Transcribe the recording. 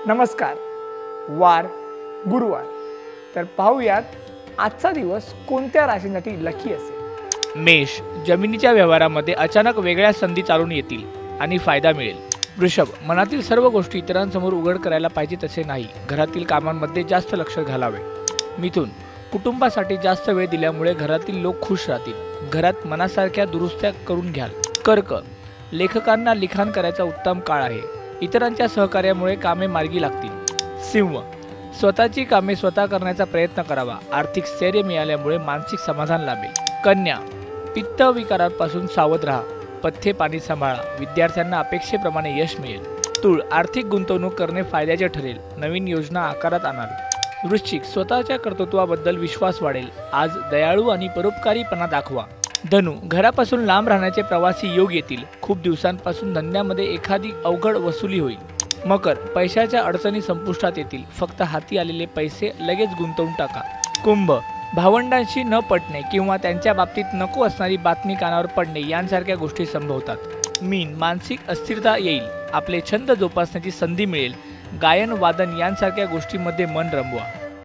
नमस्कार. वार गुरुवार. तर पाहूयात आजचा दिवस कोणत्या राशींसाठी लकी असेल. मेष, जमिनीच्या व्यवहारामध्ये अचानक वेगळ्या संधी चालून येतील आणि फायदा मिळेल. वृषभ, मनातील सर्व गोष्टी इतरांसमोर उघड करायला पाहिजे तसे नाही, घरातील कामांमध्ये जास्त लक्ष घालावे. मिथुन, कुटुंबासाठी जास्त वेळ दिल्यामुळे घरातील लोक खुश राहतील, घरात मनासारख्या दुरुस्त्या करून घ्याल. कर्क, लेखकांना लिखाण करायचा उत्तम काळ आहे, इतरांच्या सहकार्यामुळे कामे मार्गी लागतील. सिंह, स्वतःची कामे स्वतः करण्याचा प्रयत्न करावा, आर्थिक स्थैर्य मिळाल्यामुळे मानसिक समाधान लाभेल. कन्या, पित्त विकारांपासून सावध राहा, पथ्ये पाणी सांभाळा, विद्यार्थ्यांना अपेक्षेप्रमाणे यश मिळेल. तूळ, आर्थिक गुंतवणूक करणे फायद्याचे ठरेल, नवीन योजना आकारात आणावी. वृश्चिक, स्वतःच्या कर्तृत्वाबद्दल विश्वास वाढेल, आज दयाळू आणि परोपकारीपणा दाखवा. धनु, घरापासून लांब राहण्याचे प्रवासी योग येतील, खूप दिवसांपासून धंद्यामध्ये एखादी अवघड वसुली होईल. मकर, पैशाच्या अडचणी संपुष्टात येतील, फक्त हाती आलेले पैसे लगेच गुंतवून टाका. कुंभ, भावंडांशी न पटणे किंवा त्यांच्या बाबतीत नको असणारी बातमी कानावर पडणे यांसारख्या गोष्टी संभवतात. मीन, मानसिक अस्थिरता येईल, आपले छंद जोपासण्याची संधी मिळेल, गायन वादन यांसारख्या गोष्टींमध्ये मन रमवा.